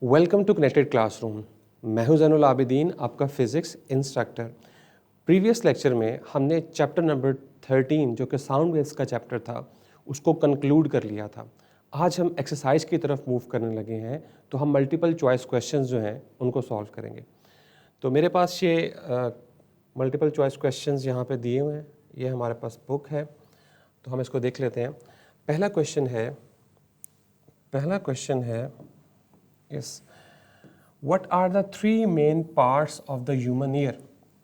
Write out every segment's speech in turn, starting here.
Welcome to connected classroom. मैं हूं ज़ैनुल आबिदीन, आपका फिज़िक्स इंस्ट्रक्टर। प्रीवियस लेक्चर में हमने चैप्टर नंबर 13 जो कि साउंड वेव्स का चैप्टर था उसको कंक्लूड कर लिया था। आज हम एक्सरसाइज की तरफ मूव करने लगे हैं, तो हम मल्टीपल चॉइस क्वेश्चंस जो हैं उनको सॉल्व करेंगे। तो मेरे पास ये मल्टीपल चॉइस क्वेश्चंस यहाँ पे दिए हुए हैं। ये हमारे पास बुक है, तो हम इसको देख लेते हैं। पहला क्वेश्चन है yes, what are the three main parts of the human ear.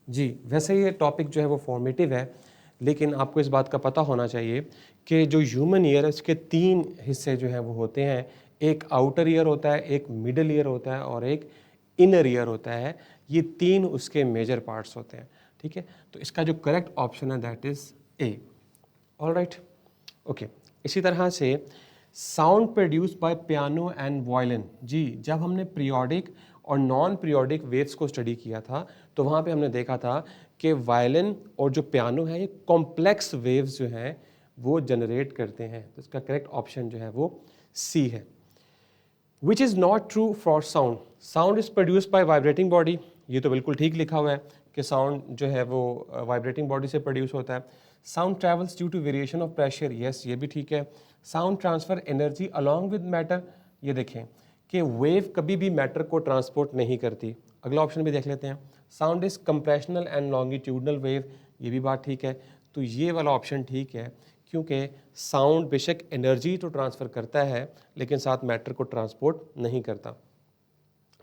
जी, वैसे ये टॉपिक जो है वो फॉर्मेटिव है, लेकिन आपको इस बात का पता होना चाहिए कि जो ह्यूमन ईयर है उसके तीन हिस्से जो हैं वो होते हैं। एक आउटर ईयर होता है, एक मिडल ईयर होता है और एक इनर ईयर होता है। ये तीन उसके मेजर पार्ट्स होते हैं। ठीक है, तो इसका जो करेक्ट ऑप्शन है that is A. Alright, okay. इसी तरह से sound produce by piano and violin. जी, जब हमने पीरियोडिक और नॉन पीरियोडिक वेव्स को स्टडी किया था तो वहाँ पे हमने देखा था कि वायलिन और जो पियानो है ये कॉम्प्लेक्स वेव्स जो हैं वो जनरेट करते हैं। तो इसका करेक्ट ऑप्शन जो है वो सी है। Which is not true for sound. Sound is produce by vibrating body. ये तो बिल्कुल ठीक लिखा हुआ है कि साउंड जो है वो वाइब्रेटिंग बॉडी से प्रोड्यूस होता है। Sound travels due to variation of pressure. Yes, ये भी ठीक है। Sound transfer energy along with matter. ये देखें कि वेव कभी भी मैटर को ट्रांसपोर्ट नहीं करती। अगला ऑप्शन भी देख लेते हैं। Sound is compressional and longitudinal wave. ये भी बात ठीक है। तो ये वाला ऑप्शन ठीक है, क्योंकि साउंड बेशक एनर्जी तो ट्रांसफ़र करता है लेकिन साथ मैटर को ट्रांसपोर्ट नहीं करता।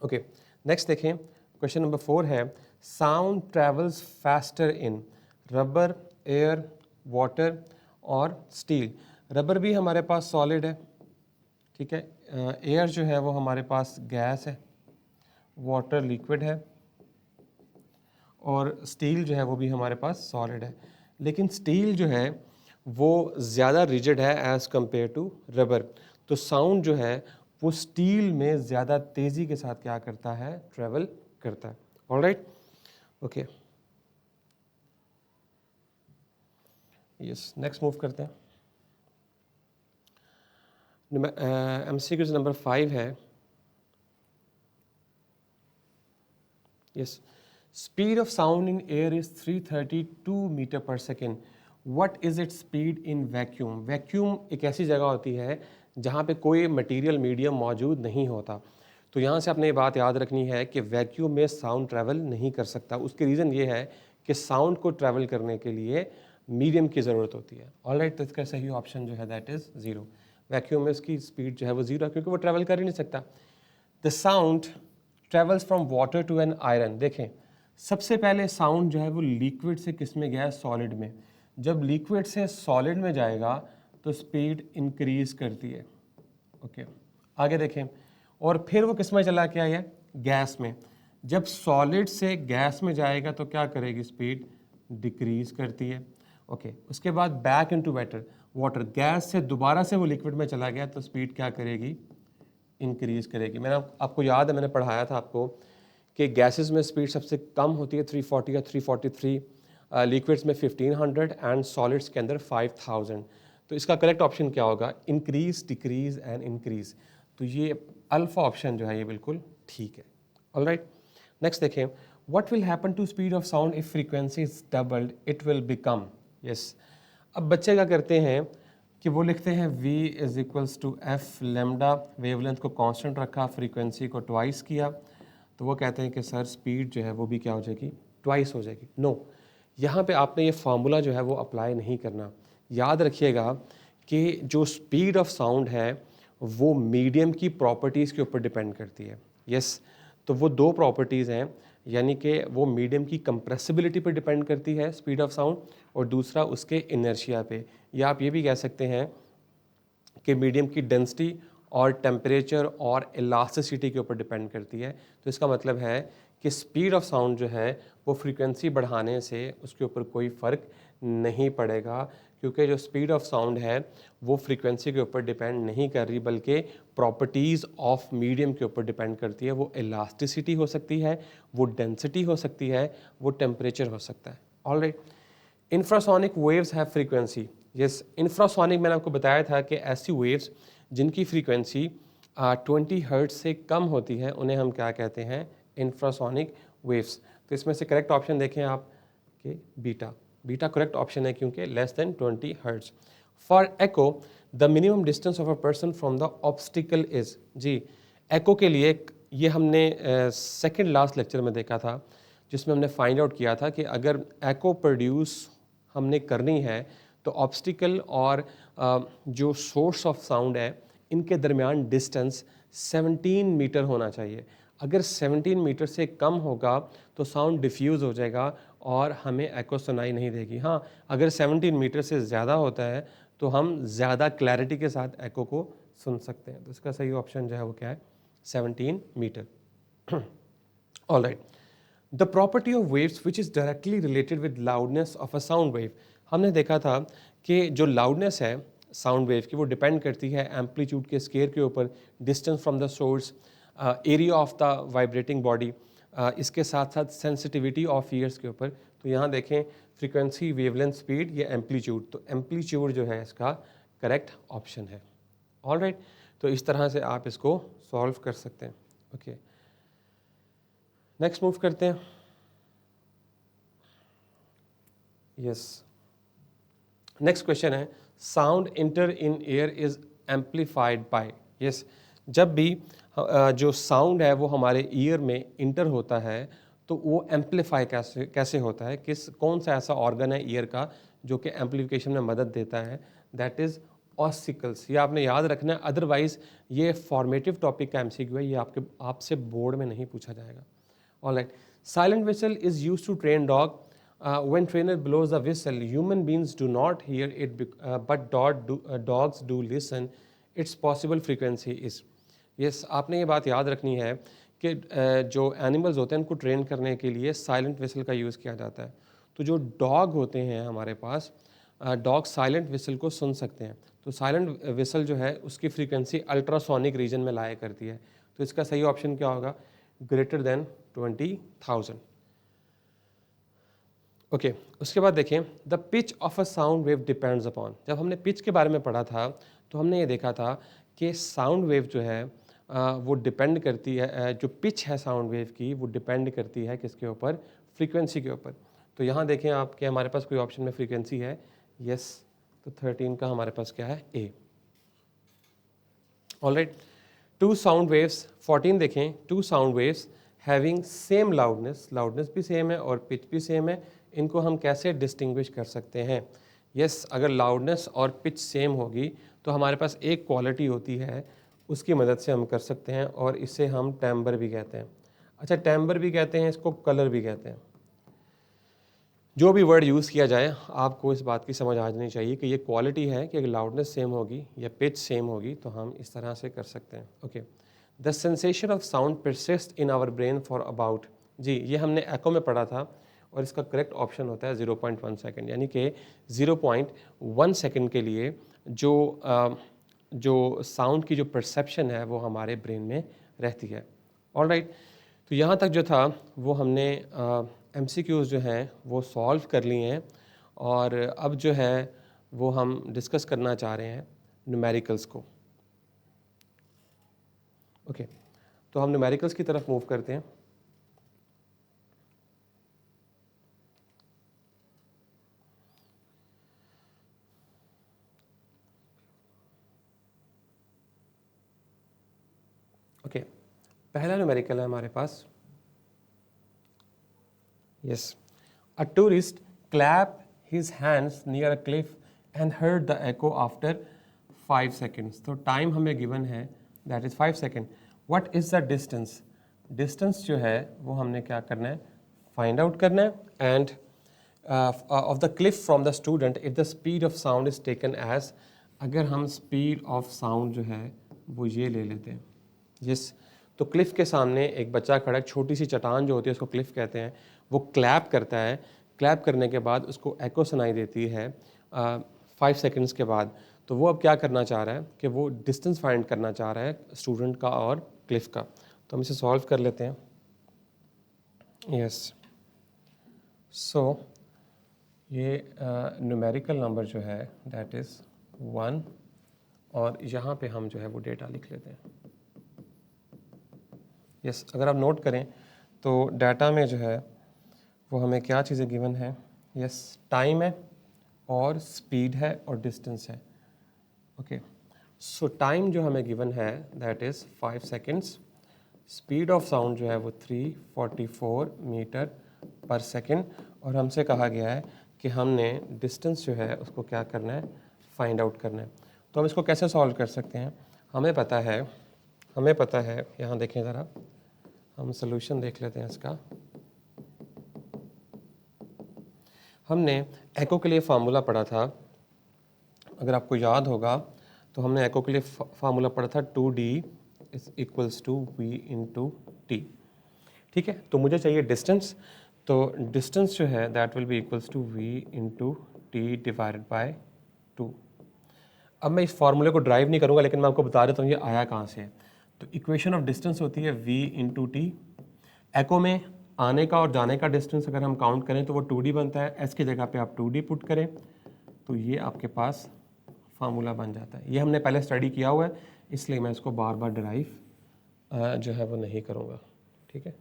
ओके, नेक्स्ट देखें। क्वेश्चन नंबर 4 है, sound travels faster in rubber, air, water और स्टील। रबर भी हमारे पास सॉलिड है, ठीक है। एयर जो है वो हमारे पास गैस है, वाटर लिक्विड है और स्टील जो है वो भी हमारे पास सॉलिड है। लेकिन स्टील जो है वो ज़्यादा रिजिड है एज़ कम्पेयर टू रबर। तो साउंड जो है वो स्टील में ज़्यादा तेज़ी के साथ क्या करता है, ट्रेवल करता है। Alright, okay, yes, next move करते हैं। MCQ नंबर 5 है, yes, speed of sound in air is 332 metre per second. What is it speed in vacuum. Vacuum एक ऐसी जगह होती है जहाँ पे कोई मटेरियल मीडियम मौजूद नहीं होता। तो यहाँ से आपने ये बात याद रखनी है कि वैक्यूम में साउंड ट्रैवल नहीं कर सकता। उसकी रीज़न ये है कि साउंड को ट्रैवल करने के लिए मीडियम की ज़रूरत होती है। ऑलराइट, तो इसका सही ऑप्शन जो है दैट इज़ ज़ीरो। वैक्यूम में उसकी स्पीड जो है वो ज़ीरो है, क्योंकि वो ट्रैवल कर ही नहीं सकता। The sound travels from water to an iron. देखें, सबसे पहले साउंड जो है वो लिक्विड से किस में गया है, सॉलिड में। जब लिक्विड से सॉलिड में जाएगा तो स्पीड इंक्रीज करती है। ओके, आगे देखें, और फिर वो किस में चला के आया, गैस में। जब सॉलिड से गैस में जाएगा तो क्या करेगी, स्पीड डिक्रीज करती है। ओके, उसके बाद बैक इनटू वाटर, गैस से दोबारा से वो लिक्विड में चला गया तो स्पीड क्या करेगी, इंक्रीज करेगी। मैंने आपको याद है, मैंने पढ़ाया था आपको कि गैसेस में स्पीड सबसे कम होती है 340 या 343, लिक्विड्स में 1500 एंड सॉलिड्स के अंदर 5000। तो इसका करेक्ट ऑप्शन क्या होगा, इंक्रीज, डिक्रीज एंड इंक्रीज। तो ये अल्फा ऑप्शन जो है ये बिल्कुल ठीक है। ऑलराइट, नेक्स्ट देखें, what will happen to speed of sound if frequency is doubled, it will become. Yes, अब बच्चे क्या करते हैं कि वो लिखते हैं v is equals to F lambda, wavelength को कांस्टेंट रखा, फ्रीक्वेंसी को ट्वाइस किया, तो वो कहते हैं कि सर स्पीड जो है वो भी क्या हो जाएगी, ट्वाइस हो जाएगी। नो, यहाँ पे आपने ये फार्मूला जो है वो अप्लाई नहीं करना। याद रखिएगा कि जो स्पीड ऑफ साउंड है वो मीडियम की प्रॉपर्टीज़ के ऊपर डिपेंड करती है। यस, तो वो दो प्रॉपर्टीज़ हैं, यानी कि वो मीडियम की कंप्रेसिबिलिटी पर डिपेंड करती है स्पीड ऑफ साउंड, और दूसरा उसके इनर्शिया पे, या आप ये भी कह सकते हैं कि मीडियम की डेंसिटी और टेम्परेचर और इलास्टिसिटी के ऊपर डिपेंड करती है। तो इसका मतलब है कि स्पीड ऑफ साउंड जो है वो फ्रीक्वेंसी बढ़ाने से उसके ऊपर कोई फ़र्क नहीं पड़ेगा, क्योंकि जो स्पीड ऑफ साउंड है वो फ्रीक्वेंसी के ऊपर डिपेंड नहीं कर रही, बल्कि प्रॉपर्टीज़ ऑफ मीडियम के ऊपर डिपेंड करती है। वो इलास्टिसिटी हो सकती है, वो डेंसिटी हो सकती है, वो टेम्परेचर हो सकता है। Alright, infrasonic waves have frequency. Yes, infrasonic मैंने आपको बताया था कि ऐसी वेव्स जिनकी फ्रीक्वेंसी 20 हर्ट्ज से कम होती है उन्हें हम क्या कहते हैं, इंफ्रासोनिक वेव्स। तो इसमें से करेक्ट ऑप्शन देखें आप कि बीटा, बीटा करेक्ट ऑप्शन है क्योंकि less than 20 hertz. For echo the minimum distance of a person from the obstacle is, जी एको के लिए ये हमने सेकंड लास्ट लेक्चर में देखा था, जिसमें हमने फाइंड आउट किया था कि अगर एको प्रोड्यूस हमने करनी है तो ऑब्स्टिकल और जो सोर्स ऑफ साउंड है इनके दरमियान डिस्टेंस 17 मीटर होना चाहिए। अगर 17 मीटर से कम होगा तो साउंड डिफ्यूज़ हो जाएगा और हमें एको सुनाई नहीं देगी। हाँ, अगर 17 मीटर से ज़्यादा होता है तो हम ज़्यादा क्लैरिटी के साथ एको को सुन सकते हैं। तो इसका सही ऑप्शन जो है वो क्या है, 17 metre. All right, the property of waves which is directly related with loudness of a sound wave. हमने देखा था कि जो लाउडनेस है साउंड वेव की वो डिपेंड करती है एम्पलीट्यूड के स्केयर के ऊपर, distance from the source, area of the vibrating body, इसके साथ साथ सेंसिटिविटी ऑफ ईयर्स के ऊपर। तो यहाँ देखें फ्रीक्वेंसी, वेवलेंथ, स्पीड, ये एम्पलीट्यूड, तो एम्पलीट्यूड जो है इसका करेक्ट ऑप्शन है। ऑल राइट, तो इस तरह से आप इसको सॉल्व कर सकते हैं। ओके, नेक्स्ट मूव करते हैं। यस, नेक्स्ट क्वेश्चन है sound enter in air is amplified by. Yes, जब भी जो साउंड है वो हमारे ईयर में इंटर होता है तो वो एम्पलीफाई कैसे होता है, कौन सा ऐसा ऑर्गन है ईयर का जो कि एम्पलीफिकेशन में मदद देता है, दैट इज़ ऑसिकल्स। ये आपने याद रखना है, अदरवाइज ये फॉर्मेटिव टॉपिक का एमसीक्यू है, ये आपसे बोर्ड में नहीं पूछा जाएगा। Alright, silent whistle is used to train dog. When trainer blows the whistle, human beings do not hear it, but dogs do listen. Its possible frequency is. Yes, आपने ये बात याद रखनी है कि जो एनिमल्स होते हैं उनको ट्रेन करने के लिए साइलेंट विसल का यूज़ किया जाता है। तो जो डॉग होते हैं हमारे पास, डॉग साइलेंट विसल को सुन सकते हैं। तो साइलेंट विसल जो है उसकी फ्रीक्वेंसी अल्ट्रासोनिक रीजन में लाया करती है। तो इसका सही ऑप्शन क्या होगा, ग्रेटर देन 20,000। ओके, उसके बाद देखें the pitch of a sound wave depends upon. जब हमने पिच के बारे में पढ़ा था तो हमने ये देखा था कि साउंड वेव जो है वो डिपेंड करती है, जो पिच है साउंड वेव की वो डिपेंड करती है किसके ऊपर, फ्रीक्वेंसी के ऊपर। तो यहाँ देखें आप कि हमारे पास कोई ऑप्शन में फ्रीक्वेंसी है, यस, तो 13 का हमारे पास क्या है, A. Alright, two sound waves, 14 देखें, two sound waves having same loudness, loudness भी सेम है और पिच भी सेम है, इनको हम कैसे डिस्टिंग्विश कर सकते हैं। यस, अगर लाउडनेस और पिच सेम होगी तो हमारे पास एक क्वालिटी होती है, उसकी मदद से हम कर सकते हैं और इसे हम टेम्बर भी कहते हैं। अच्छा, टेम्बर भी कहते हैं इसको, कलर भी कहते हैं। जो भी वर्ड यूज़ किया जाए आपको इस बात की समझ आ जानी चाहिए कि ये क्वालिटी है कि अगर लाउडनेस सेम होगी या पिच सेम होगी तो हम इस तरह से कर सकते हैं। Okay, the sensation of sound persist in our brain for about, जी ये हमने एको में पढ़ा था और इसका करेक्ट ऑप्शन होता है 0.1 सेकेंड, यानी कि 0.1 सेकेंड के लिए जो साउंड की जो परसेप्शन है वो हमारे ब्रेन में रहती है। ऑलराइट, तो यहाँ तक जो था वो हमने MCQs जो हैं वो सॉल्व कर लिए हैं और अब जो है वो हम डिस्कस करना चाह रहे हैं न्यूमेरिकल्स को। ओके, तो हम न्यूमेरिकल्स की तरफ मूव करते हैं। ओके, पहला न्यूमेरिकल है हमारे पास, yes, a tourist clapped his hands near a cliff and heard the echo after 5 seconds. तो टाइम हमें गिवन है, that is 5 second. What is the distance? Distance जो है वो हमने क्या करना है, फाइंड आउट करना है। End of the cliff from the student if the speed of sound is taken as, अगर हम स्पीड ऑफ साउंड जो है वो ये ले लेते हैं, जिस तो क्लिफ के सामने एक बच्चा खड़ा है, छोटी सी चट्टान जो होती है उसको क्लिफ कहते हैं, वो क्लैप करता है, क्लैप करने के बाद उसको एको सुनाई देती है 5 सेकंड्स के बाद। तो वो अब क्या करना चाह रहा है कि वो डिस्टेंस फाइंड करना चाह रहा है स्टूडेंट का और क्लिफ का। तो हम इसे सॉल्व कर लेते हैं। यस, सो ये न्यूमेरिकल नंबर जो है दैट इज़ 1 और यहाँ पे हम जो है वो डेटा लिख लेते हैं। यस, अगर आप नोट करें तो डाटा में जो है वो हमें क्या चीज़ें गिवन है। यस, टाइम है और स्पीड है और डिस्टेंस है। ओके, सो टाइम जो हमें गिवन है that is 5 seconds, speed of sound जो है वो 344 मीटर पर सेकेंड, और हमसे कहा गया है कि हमने डिस्टेंस जो है उसको क्या करना है, फाइंड आउट करना है। तो हम इसको कैसे सॉल्व कर सकते हैं, हमें पता है, यहाँ देखें ज़रा, हम सोल्यूशन देख लेते हैं इसका। हमने एको के लिए फार्मूला पढ़ा था, अगर आपको याद होगा तो हमने एको के लिए फार्मूला पढ़ा था 2D is equals to V into T. ठीक है, तो मुझे चाहिए डिस्टेंस, तो डिस्टेंस जो है that will be equals to V into T divided by 2। अब मैं इस फार्मूले को ड्राइव नहीं करूँगा, लेकिन मैं आपको बता देता हूँ ये आया कहाँ से है। तो इक्वेशन ऑफ डिस्टेंस होती है V इंटू टी। एको में आने का और जाने का डिस्टेंस अगर हम काउंट करें तो वो 2D बनता है, एस की जगह पे आप 2D पुट करें तो ये आपके पास फार्मूला बन जाता है। ये हमने पहले स्टडी किया हुआ है, इसलिए मैं इसको बार बार ड्राइव जो है वो नहीं करूँगा। ठीक है,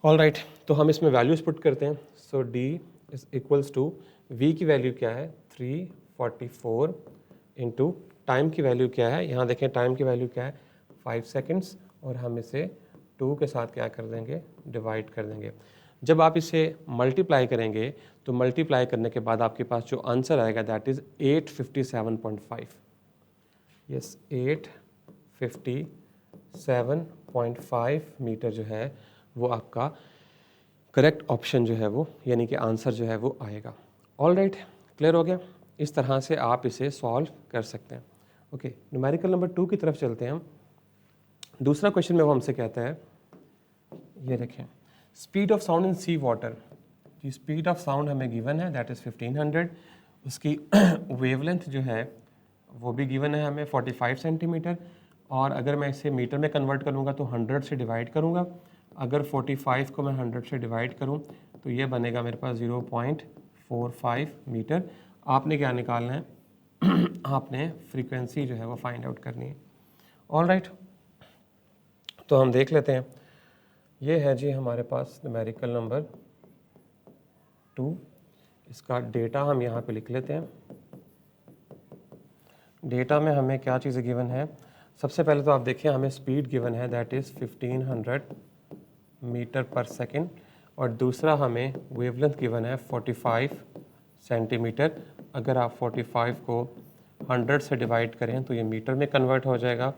ऑल राइट, तो हम इसमें वैल्यूज़ पुट करते हैं। So D is equals to V की वैल्यू क्या है 344 इंटू टाइम की वैल्यू क्या है, यहाँ देखें टाइम की वैल्यू क्या है 5 सेकेंड्स, और हम इसे 2 के साथ क्या कर देंगे, डिवाइड कर देंगे। जब आप इसे मल्टीप्लाई करेंगे तो मल्टीप्लाई करने के बाद आपके पास जो आंसर आएगा दैट इज़ 857.5। यस, 857.5 मीटर जो है वो आपका करेक्ट ऑप्शन जो है वो, यानी कि आंसर जो है वो आएगा। ऑल राइट, क्लियर हो गया। इस तरह से आप इसे सॉल्व कर सकते हैं। ओके, न्यूमेरिकल नंबर 2 की तरफ चलते हैं हम। दूसरा क्वेश्चन में वो हमसे कहता है, ये देखें, speed of sound in sea water. जी, स्पीड ऑफ साउंड हमें गिवन है दैट इज़ 1500, उसकी वेवलेंथ जो है वो भी गिवन है हमें 45 सेंटीमीटर, और अगर मैं इसे मीटर में कन्वर्ट करूँगा तो 100 से डिवाइड करूँगा। अगर 45 को मैं 100 से डिवाइड करूँ तो ये बनेगा मेरे पास 0.45 मीटर। आपने क्या निकालना है आपने फ्रीक्वेंसी जो है वो फाइंड आउट करनी है। ऑल राइट, तो हम देख लेते हैं। ये है जी हमारे पास न्यूमेरिकल नंबर 2, इसका डेटा हम यहाँ पे लिख लेते हैं। डेटा में हमें क्या चीज़ें गिवन है, सबसे पहले तो आप देखिए हमें स्पीड गिवन है that is 1500 metre per second, और दूसरा हमें वेवलेंथ गिवन है 45 सेंटीमीटर। अगर आप 45 को 100 से डिवाइड करें तो ये मीटर में कन्वर्ट हो जाएगा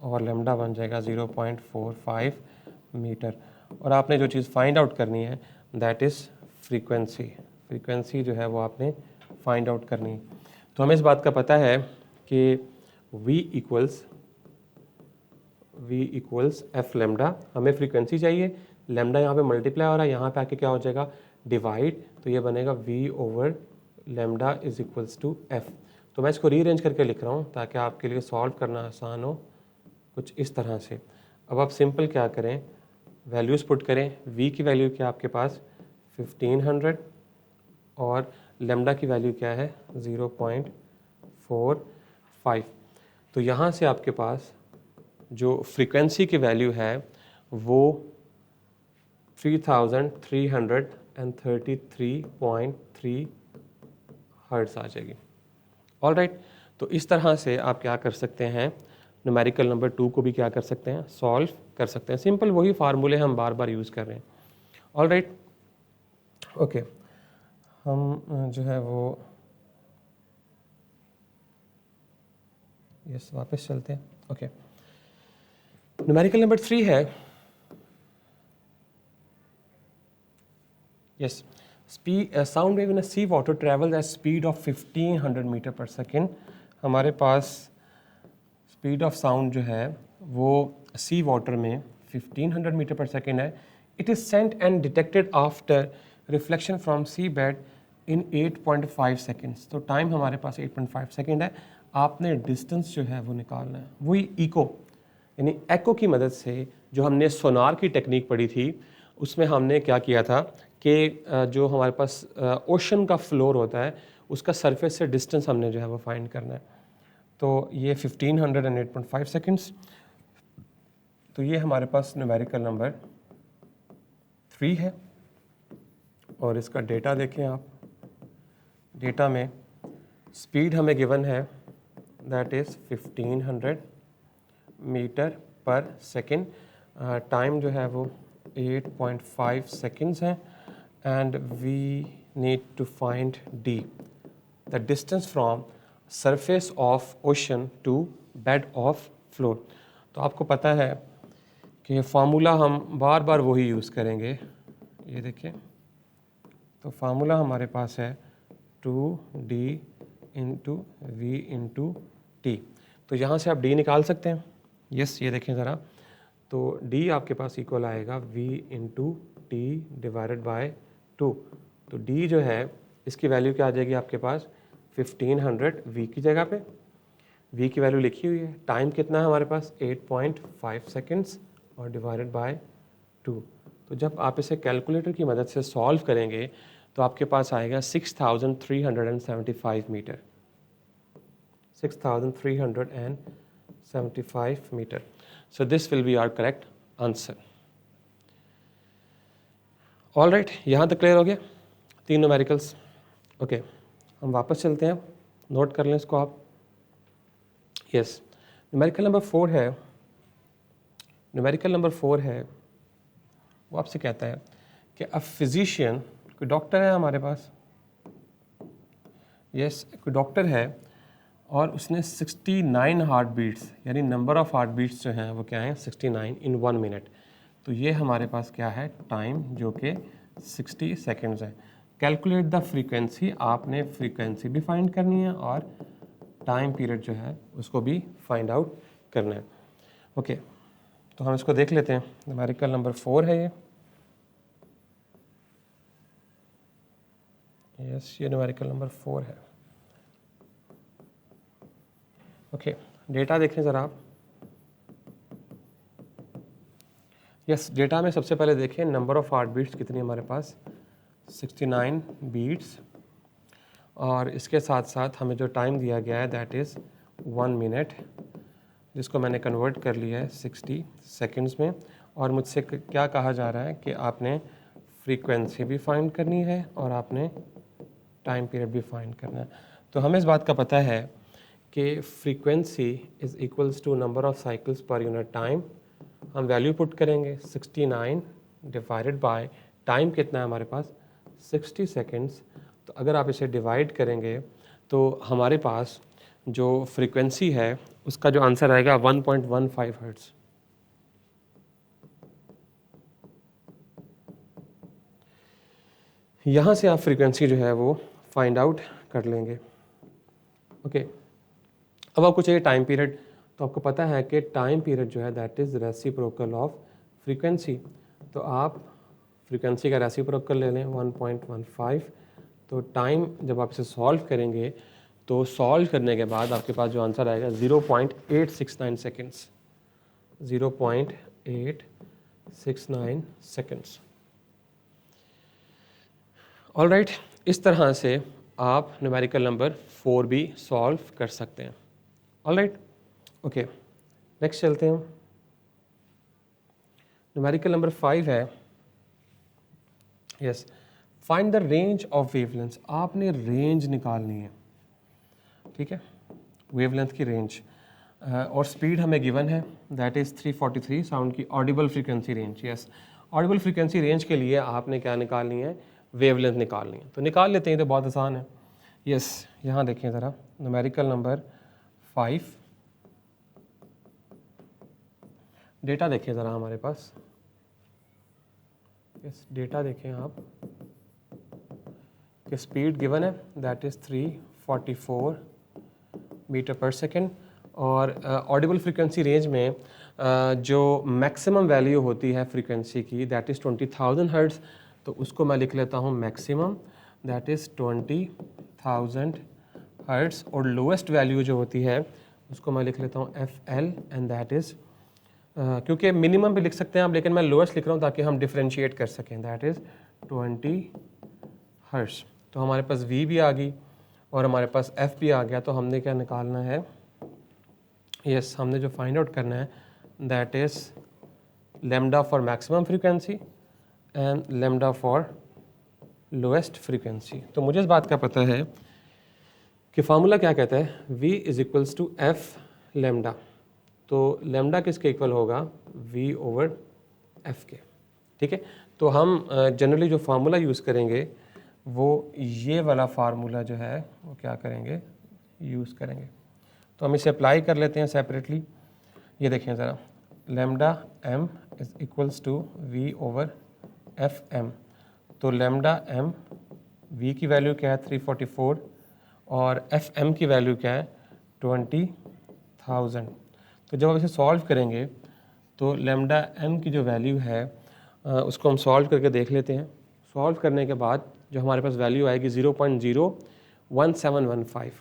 और लैम्डा बन जाएगा 0.45 मीटर। और आपने जो चीज़ फाइंड आउट करनी है दैट इज़ फ्रीक्वेंसी। फ्रीक्वेंसी जो है वो आपने फाइंड आउट करनी है। तो हमें इस बात का पता है कि V इक्वल्स एफ लैम्डा, हमें फ्रीक्वेंसी चाहिए, लैम्डा यहाँ पे मल्टीप्लाई हो रहा है, यहाँ पे आके क्या हो जाएगा डिवाइड, तो ये बनेगा V over lambda is equals to F. तो मैं इसको रीअरेंज करके लिख रहा हूँ ताकि आपके लिए सॉल्व करना आसान हो, कुछ इस तरह से। अब आप सिंपल क्या करें, वैल्यूज़ पुट करें। V की वैल्यू क्या आपके पास 1500 और लैम्डा की वैल्यू क्या है 0.45। तो यहाँ से आपके पास जो फ्रीक्वेंसी की वैल्यू है वो 3333.3 हर्ट्ज़ आ जाएगी। ऑल राइट, तो इस तरह से आप क्या कर सकते हैं, न्यूमेरिकल नंबर 2 को भी क्या कर सकते हैं, सॉल्व कर सकते हैं। सिंपल वही फार्मूले हम बार बार यूज़ कर रहे हैं। ऑल राइट, ओके, हम जो है वो यस वापस चलते हैं। ओके, न्यूमेरिकल नंबर 3 है, yes, sound wave in a sea water travels at speed of 1500 metre per second. हमारे पास स्पीड ऑफ साउंड जो है वो सी वाटर में 1500 मीटर पर सेकेंड है। It is sent and detected after reflection from sea bed in 8.5 seconds. तो time हमारे पास 8.5 सेकेंड है। आपने डिस्टेंस जो है वो निकालना है, वही इको यानी एको की मदद से। जो हमने सोनार की टेक्निक पढ़ी थी उसमें हमने क्या किया था कि जो हमारे पास ओशन का फ्लोर होता है उसका सरफेस से डिस्टेंस हमने जो है वो फाइंड करना है। तो ये 1508.5 सेकेंड्स। तो ये हमारे पास न्यूमेरिकल नंबर 3 है। और इसका डेटा देखें आप। डेटा में स्पीड हमें गिवन है that is 1500 metre per second. Time जो है वो 8.5 सेकेंड्स है। And we need to find D, the distance from surface of ocean to bed of floor. तो आपको पता है कि फार्मूला हम बार बार वही यूज़ करेंगे। ये देखिए, तो फार्मूला हमारे पास है 2d into we into T. तो यहाँ से आप d निकाल सकते हैं। यस, ये देखें ज़रा। तो d आपके पास इक्वल आएगा v into T divided by 2। तो d जो है इसकी वैल्यू क्या आ जाएगी आपके पास 1500 v की जगह पे। v की वैल्यू लिखी हुई है। टाइम कितना है हमारे पास 8.5 सेकेंड्स और डिवाइडेड बाय 2। तो जब आप इसे कैलकुलेटर की मदद से सॉल्व करेंगे तो आपके पास आएगा 6375 metre. 6375 metre. So this will be our correct answer. All right, यहाँ तक क्लियर हो गया 3 न्यूमेरिकल्स। ओके, हम वापस चलते हैं। नोट कर लें इसको आप। यस, न्यूमेरिकल नंबर 4 है। न्यूमेरिकल नंबर 4 है, वो आपसे कहता है कि अ फिजिशियन, कोई डॉक्टर है हमारे पास। यस, कोई डॉक्टर है और उसने 69 हार्ट बीट्स, यानी नंबर ऑफ हार्ट बीट्स जो हैं वो क्या हैं 69 इन 1 मिनट। तो ये हमारे पास क्या है टाइम, जो कि 60 सेकेंड्स है। कैलकुलेट द फ्रीक्वेंसी, आपने फ्रीक्वेंसी भी फाइंड करनी है और टाइम पीरियड जो है उसको भी फाइंड आउट करना है। ओके, तो हम इसको देख लेते हैं। न्यूमेरिकल नंबर 4 है ये। यस, ये न्यूमेरिकल नंबर 4 है। ओके, डेटा देखें ज़रा आप। यस, डेटा में सबसे पहले देखें नंबर ऑफ़ हार्ट बीट्स कितनी हमारे पास 69 बीट्स। और इसके साथ साथ हमें जो टाइम दिया गया है दैट इज़ 1 मिनट, जिसको मैंने कन्वर्ट कर लिया है 60 सेकेंड्स में। और मुझसे क्या कहा जा रहा है कि आपने फ्रीक्वेंसी भी फाइंड करनी है और आपने टाइम पीरियड भी फाइंड करना है। तो हमें इस बात का पता है कि frequency is equals to number of cycles per unit time. हम वैल्यू पुट करेंगे 69 डिवाइडेड बाय टाइम कितना है हमारे पास 60 सेकेंड्स। तो अगर आप इसे डिवाइड करेंगे तो हमारे पास जो फ्रीक्वेंसी है उसका जो आंसर आएगा 1.15 हर्ट्ज़। यहाँ से आप फ्रीक्वेंसी जो है वो फाइंड आउट कर लेंगे। ओके, अब आपको चाहिए टाइम पीरियड। तो आपको पता है कि टाइम पीरियड जो है that is reciprocal of frequency. तो आप फ्रीक्वेंसी का रेसिप्रोकल ले लें 1.15। तो टाइम जब आप इसे सॉल्व करेंगे तो सॉल्व करने के बाद आपके पास जो आंसर आएगा 0.869 सेकेंड्स। 0.869 सेकेंड्स। ऑल राइट, इस तरह से आप न्यूमेरिकल नंबर 4 भी सॉल्व कर सकते हैं। ऑल राइट, ओके, नेक्स्ट चलते हैं। न्यूमेरिकल नंबर 5 है। Yes, find the range of wavelength. आपने रेंज निकालनी है, ठीक है, वेवलेंथ की रेंज। और स्पीड हमें गिवन है दैट इज़ 343 साउंड की Audible frequency range. Yes, Audible frequency range के लिए आपने क्या निकालनी है वेवलेंथ निकालनी है। तो निकाल लेते हैं, तो बहुत आसान है। यस, यहाँ देखें ज़रा न्यूमेरिकल नंबर 5। डेटा देखें ज़रा हमारे पास। यस, डेटा देखें आप कि स्पीड गिवन है that is 344 metre per second. और ऑडिबल फ्रीक्वेंसी रेंज में जो मैक्सिमम वैल्यू होती है फ्रीक्वेंसी की दैट इज़ 20,000 हर्ट्ज़। तो उसको मैं लिख लेता हूँ मैक्सिमम दैट इज़ 20,000 हर्ट्ज़। और लोएस्ट वैल्यू जो होती है उसको मैं लिख लेता हूँ FL एंड दैट इज़ क्योंकि मिनिमम भी लिख सकते हैं आप, लेकिन मैं लोएस्ट लिख रहा हूँ ताकि हम डिफ्रेंशिएट कर सकें। That is 20 hertz. तो हमारे पास V भी आ गई और हमारे पास F भी आ गया। तो हमने क्या निकालना है यस, हमने जो फाइंड आउट करना है that is lambda for maximum frequency and lambda for lowest frequency. तो मुझे इस बात का पता है कि फार्मूला क्या कहता है, v is equals to F lambda. तो लैम्डा किसके इक्वल होगा, v ओवर एफ के। ठीक है, तो हम जनरली जो फार्मूला यूज़ करेंगे वो ये वाला फार्मूला जो है वो क्या करेंगे, यूज़ करेंगे। तो हम इसे अप्लाई कर लेते हैं सेपरेटली। ये देखें ज़रा, lambda m is equals to v over F m। तो लैम्डा m, v की वैल्यू क्या है 344 और एफ m की वैल्यू क्या है 20,000। तो जब हम इसे सॉल्व करेंगे तो लैम्डा m की जो वैल्यू है उसको हम सॉल्व करके देख लेते हैं। सॉल्व करने के बाद जो हमारे पास वैल्यू आएगी 0.01715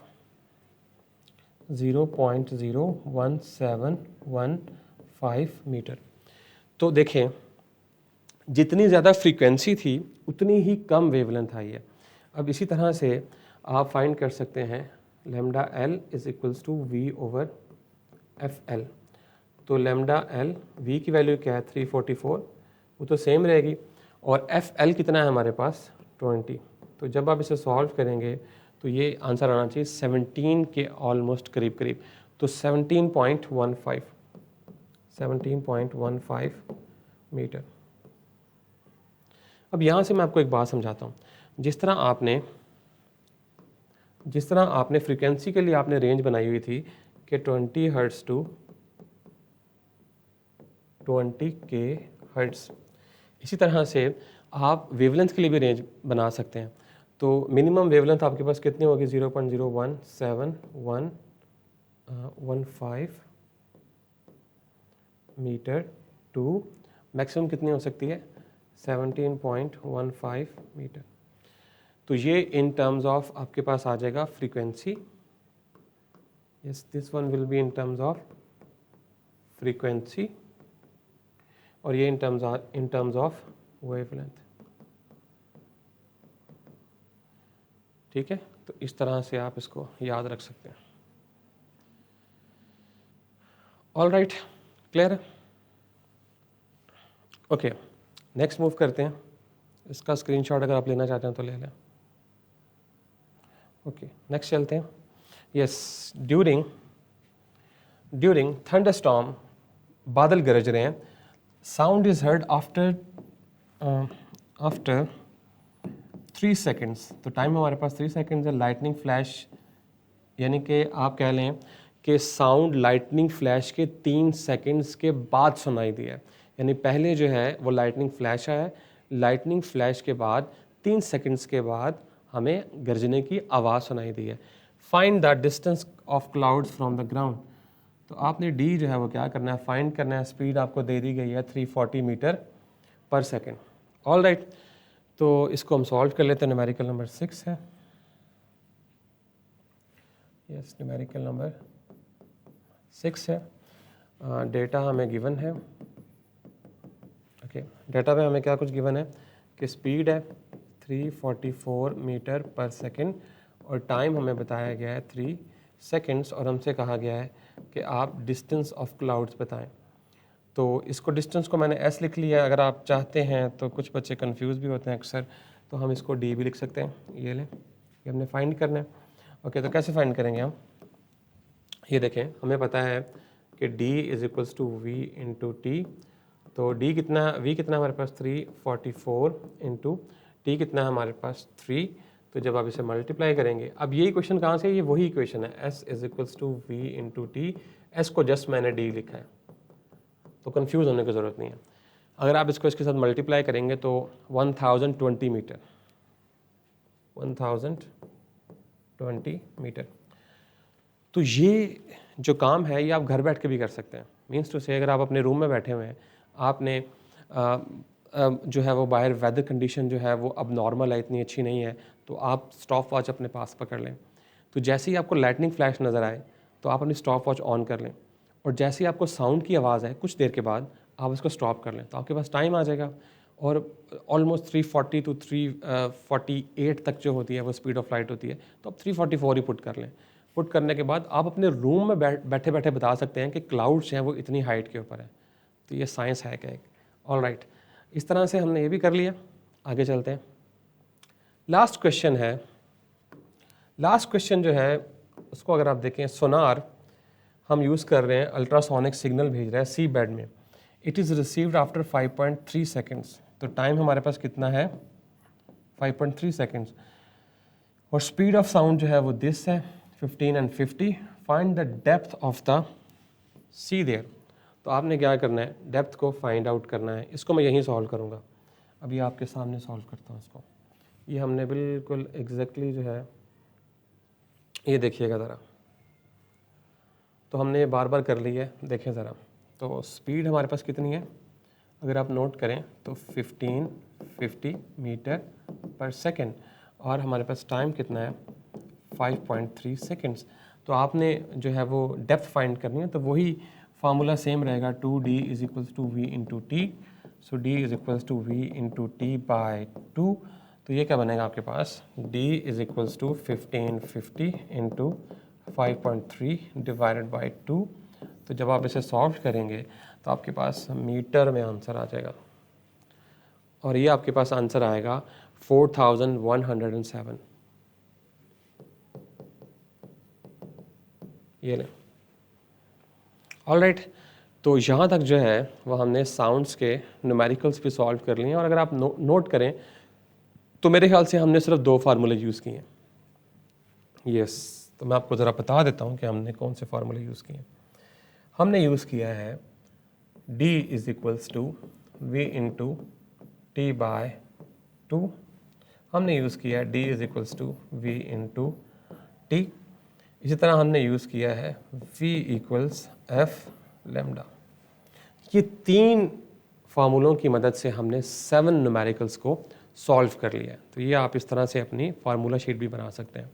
0.01715 मीटर। तो देखें जितनी ज़्यादा फ्रीक्वेंसी थी उतनी ही कम वेवलेंथ आई है। अब इसी तरह से आप फाइंड कर सकते हैं lambda L is equals to V over F L. तो लैम्डा एल, वी की वैल्यू क्या है 344, वो तो सेम रहेगी, और एफ एल कितना है हमारे पास 20। तो जब आप इसे सॉल्व करेंगे तो ये आंसर आना चाहिए 17 के ऑलमोस्ट करीब करीब। तो 17.15 मीटर। अब यहाँ से मैं आपको एक बात समझाता हूँ। जिस तरह आपने फ्रीक्वेंसी के लिए आपने रेंज बनाई हुई थी कि 20 हर्ट्ज़ टू 20 के हर्ट्ज़, इसी तरह से आप वेवलेंथ के लिए भी रेंज बना सकते हैं। तो मिनिमम वेवलेंथ आपके पास कितनी होगी 0.01715 मीटर टू मैक्सिमम कितनी हो सकती है 17.15 मीटर। तो ये इन टर्म्स ऑफ आपके पास आ जाएगा frequency. Yes, this one will be in terms of frequency और ये इन टर्म्स ऑफ वेवलेंथ। ठीक है, तो इस तरह से आप इसको याद रख सकते हैं। ऑल राइट, क्लियर है? ओके, नेक्स्ट मूव करते हैं। इसका स्क्रीनशॉट अगर आप लेना चाहते हैं तो ले लें। ओके, नेक्स्ट चलते हैं। यस, ड्यूरिंग थंडरस्टॉर्म, बादल गरज रहे हैं, sound is heard after 3 seconds. तो टाइम हमारे पास 3 सेकेंड्स है। लाइटनिंग फ्लैश, यानी कि आप कह लें कि साउंड लाइटनिंग फ्लैश के 3 सेकेंड्स के बाद सुनाई दिया है। यानी पहले जो है वो लाइटनिंग फ्लैश आया है, लाइटनिंग फ्लैश के बाद 3 सेकेंड्स के बाद हमें गरजने की आवाज़ सुनाई दी है। Find the distance of clouds from the ground. तो आपने डी जो है वो क्या करना है, फाइंड करना है। स्पीड आपको दे दी गई है 340 metre per second. All right, तो इसको हम सॉल्व कर लेते हैं। न्यूमेरिकल नंबर 6 है। यस, न्यूमेरिकल नंबर 6 है। डेटा हमें गिवन है। ओके, डेटा में हमें क्या कुछ गिवन है कि स्पीड है 344 मीटर पर सेकेंड और टाइम हमें बताया गया है 3 सेकेंड्स और हमसे कहा गया है कि आप डिस्टेंस ऑफ क्लाउड्स बताएं। तो इसको डिस्टेंस को मैंने एस लिख लिया। अगर आप चाहते हैं तो कुछ बच्चे कंफ्यूज भी होते हैं अक्सर, तो हम इसको डी भी लिख सकते हैं। ये लें, ये हमने फाइंड करना है। ओके, तो कैसे फाइंड करेंगे हम? ये देखें, हमें पता है कि d is equals to V into T. तो d कितना, v कितना हमारे पास 344 इंटू टी कितना है हमारे पास 3। तो जब आप इसे मल्टीप्लाई करेंगे, अब ये इक्वेशन कहाँ से है? ये वही इक्वेशन है, s is equals to V into T. S को जस्ट मैंने d लिखा है, तो कंफ्यूज होने की ज़रूरत नहीं है। अगर आप इसको इसके साथ मल्टीप्लाई करेंगे तो 1020 मीटर, 1020 मीटर। तो ये जो काम है ये आप घर बैठ के भी कर सकते हैं। मीन्स टू से, अगर आप अपने रूम में बैठे हुए हैं, आपने जो है वो बाहर वेदर कंडीशन जो है वो अब नॉर्मल है, इतनी अच्छी नहीं है, तो आप स्टॉप वॉच अपने पास पकड़ लें। तो जैसे ही आपको लाइटनिंग फ्लैश नज़र आए तो आप अपनी स्टॉप वॉच ऑन कर लें, और जैसे ही आपको साउंड की आवाज़ आए कुछ देर के बाद आप उसको स्टॉप कर लें, तो आपके पास टाइम आ जाएगा। और ऑलमोस्ट 340 टू 348 तक जो होती है वो स्पीड ऑफ लाइट होती है, तो आप 344 ही पुट कर लें। पुट करने के बाद आप अपने रूम में बैठे बैठे बता सकते हैं कि क्लाउड्स हैं वो इतनी हाइट के ऊपर है। तो ये साइंस है क्या एक। ऑल राइट, इस तरह से हमने ये भी कर लिया। आगे चलते हैं। लास्ट क्वेश्चन है। लास्ट क्वेश्चन जो है उसको अगर आप देखें, सोनार हम यूज़ कर रहे हैं, अल्ट्रासोनिक सिग्नल भेज रहा है सी बेड में। It is received after 5.3 seconds. तो टाइम हमारे पास कितना है, 5.3 सेकेंड्स। और स्पीड ऑफ साउंड जो है वो दिस है 15 and 50। Find the depth of the sea there. तो आपने क्या करना है, डेप्थ को फाइंड आउट करना है। इसको मैं यहीं सॉल्व करूँगा, अभी आपके सामने सॉल्व करता हूँ इसको। ये हमने बिल्कुल एग्जैक्टली जो है, ये देखिएगा ज़रा, तो हमने ये बार बार कर ली है, देखें ज़रा। तो स्पीड हमारे पास कितनी है, अगर आप नोट करें तो 1550 मीटर पर सेकेंड, और हमारे पास टाइम कितना है 5.3 सेकेंड्स। तो आपने जो है वो डेप्थ फाइंड करनी है, तो वही फार्मूला सेम रहेगा, 2d is equals to V into T. So d is equals to V into T by 2। तो ये क्या बनेगा आपके पास, d is equals to 1550 into 5.3 divided by 2। तो जब आप इसे सॉल्व करेंगे तो आपके पास मीटर में आंसर आ जाएगा, और ये आपके पास आंसर आएगा 4107। ये ले। ऑल राइट, तो यहाँ तक जो है वो हमने साउंड्स के न्यूमेरिकल्स भी सॉल्व कर लिए हैं। और अगर आप नोट करें तो मेरे ख्याल से हमने सिर्फ 2 फार्मूले यूज़ किए हैं। यस, तो मैं आपको ज़रा बता देता हूँ कि हमने कौन से फार्मूले यूज़ किए हैं। हमने यूज़ किया है d is equals to V into T by 2। हमने यूज़ किया है d is equals to V into T. इसी तरह हमने यूज़ किया है v इक्वल्स एफ लेमडा। ये 3 फार्मूलों की मदद से हमने 7 न्यूमेरिकल्स को सॉल्व कर लिया है। तो ये आप इस तरह से अपनी फार्मूला शीट भी बना सकते हैं।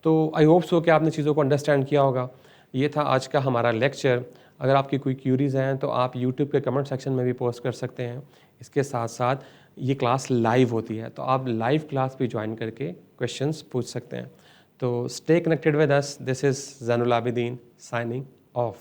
तो आई होप सो कि आपने चीज़ों को अंडरस्टैंड किया होगा। ये था आज का हमारा लेक्चर। अगर आपकी कोई क्यूरीज़ हैं तो आप यूट्यूब के कमेंट सेक्शन में भी पोस्ट कर सकते हैं। इसके साथ साथ ये क्लास लाइव होती है, तो आप लाइव क्लास भी ज्वाइन करके क्वेश्चंस पूछ सकते हैं। तो stay connected with us. This is Zainul Abidin signing off.